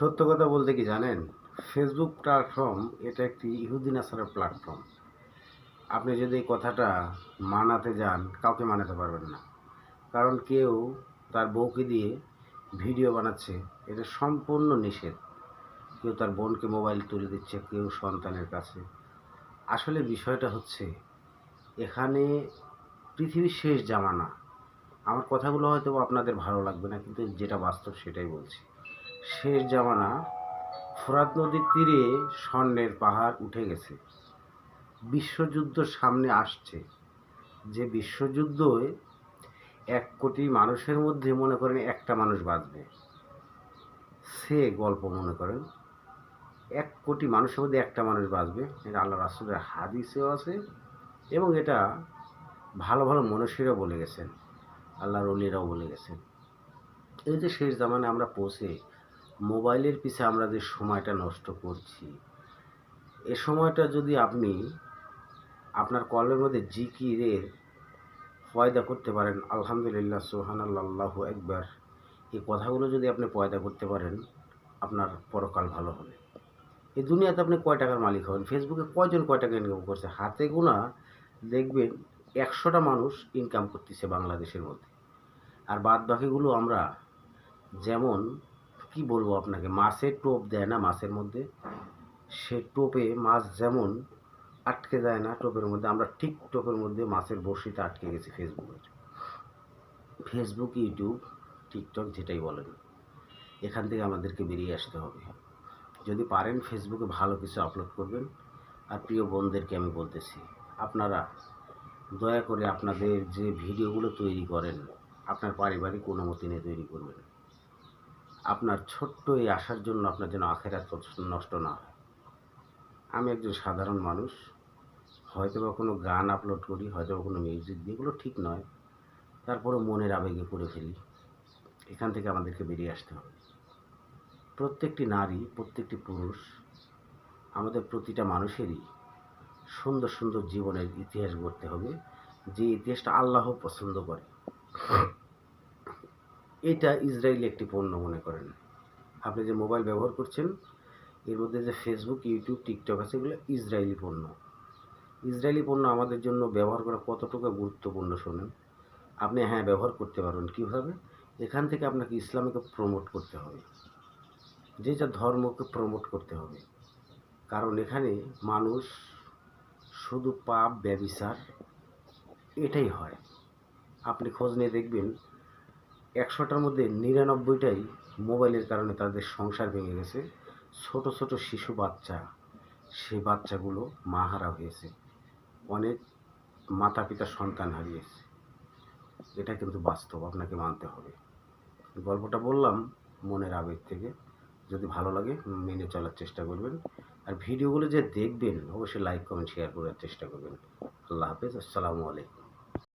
সত্য কথা বলতে কি জানেন, ফেসবুক প্ল্যাটফর্ম এটা একটি ইহুদি নাসারার প্ল্যাটফর্ম। আপনি যদি এই কথাটা মানাতে যান, কাউকে মানাতে পারবেন না। কারণ কেউ তার বউকে দিয়ে ভিডিও বানাচ্ছে, এটা সম্পূর্ণ নিষেধ। কেউ তার বোনকে মোবাইল তুলে দিচ্ছে, কেউ সন্তানের কাছে। আসলে বিষয়টা হচ্ছে, এখানে পৃথিবীর শেষ জামানা। আমার কথাগুলো হয়তো আপনাদের ভালো লাগবে না, কিন্তু যেটা বাস্তব সেটাই বলছি। শেষ জামানা, ফোরাত নদীর তীরে স্বর্ণের পাহাড় উঠে গেছে। বিশ্বযুদ্ধ সামনে আসছে। যে বিশ্বযুদ্ধে 1 কোটি মানুষের মধ্যে মনে করেন একটা মানুষ বাঁচবে। সে গল্প মনে করেন 1 কোটি মানুষের মধ্যে একটা মানুষ বাঁচবে। এটা আল্লাহ রাসূলের হাদিসেও আছে এবং এটা ভালো ভালো মনীষীরাও বলে গেছেন, আল্লাহর ওলিরাও বলে গেছেন। এই যে শেষ জামানায় আমরা পৌঁছে মোবাইলের পিছে আমরা যে সময়টা নষ্ট করছি, এ সময়টা যদি আপনি আপনার কলের মধ্যে জিকিরের পয়দা করতে পারেন, আলহামদুলিল্লাহ, সুবহানাল্লাহ, আল্লাহু আকবার, এই কথাগুলো যদি আপনি পয়দা করতে পারেন, আপনার পরকাল ভালো হবে। এই দুনিয়াতে আপনি কয় টাকার মালিক হবেন? ফেসবুকে কয়জন কয় টাকা ইনকাম করছে? হাতে গোনা দেখবেন 100টা মানুষ ইনকাম করতেছে বাংলাদেশের মধ্যে। আর বাদ বাকিগুলো আমরা যেমন, কি বলবো আপনাকে, মাছের টোপ দেয় না মাছের মধ্যে, সে টোপে মাছ যেমন আটকে যায় না টোপের মধ্যে, আমরা ঠিক টোপের মধ্যে মাছের বড়শিতে আটকে গেছি। ফেসবুক, ইউটিউব, টিকটক যেটাই বলেন, এখান থেকে আমাদেরকে বেরিয়ে আসতে হবে। যদি পারেন ফেসবুকে ভালো কিছু আপলোড করবেন। আর প্রিয় বোনদেরকে আমি বলতেছি, আপনারা দয়া করে আপনাদের যে ভিডিওগুলো তৈরি করেন, আপনার পারিবারিক অনুমতি নিয়ে তৈরি করবেন। আপনার ছোট্ট এই আশার জন্য আপনার যেন আখেরাত নষ্ট না হয়। আমি একজন সাধারণ মানুষ, হয়তোবা কোনো গান আপলোড করি, হয়তোবা কোনো মিউজিক দিয়ে, এগুলো ঠিক নয়, তারপরে মনের আবেগে করে ফেলি। এখান থেকে আমাদেরকে বেরিয়ে আসতে হবে। প্রত্যেকটি নারী, প্রত্যেকটি পুরুষ, আমাদের প্রতিটা মানুষেরই সুন্দর সুন্দর জীবনের ইতিহাস গড়তে হবে, যে ইতিহাসটা আল্লাহ পছন্দ করে। এটা ইসরায়েলি একটি পণ্য মনে করেন। আপনি যে মোবাইল ব্যবহার করছেন, এর মধ্যে যে ফেসবুক, ইউটিউব, টিকটক আছে, এগুলো ইসরায়েলি পণ্য। ইসরায়েলি পণ্য আমাদের জন্য ব্যবহার করা কতটুকু গুরুত্বপূর্ণ শোনেন। আপনি ব্যবহার করতে পারবেন কীভাবে? এখান থেকে আপনাকে ইসলামকে প্রমোট করতে হবে, যে যা ধর্মকে প্রমোট করতে হবে। কারণ এখানে মানুষ শুধু পাপ, ব্যভিচার, এটাই হয়। আপনি খোঁজ নিয়ে দেখবেন 100টার মধ্যে 99টাই মোবাইলের কারণে তাদের সংসার ভেঙে গেছে। ছোট ছোট শিশু বাচ্চা, সেই বাচ্চাগুলো মাহারা হয়েছে। অনেক মাতা পিতা সন্তান হারিয়েছে। এটা কিন্তু বাস্তব, আপনাকে মানতে হবে। গল্পটা বললাম মনের আবেগ থেকে। যদি ভালো লাগে মেনে চলার চেষ্টা করবেন। আর ভিডিওগুলো যে দেখবেন, অবশ্যই লাইক, কমেন্ট, শেয়ার করার চেষ্টা করবেন। আল্লাহ হাফেজ, আসসালামু আলাইকুম।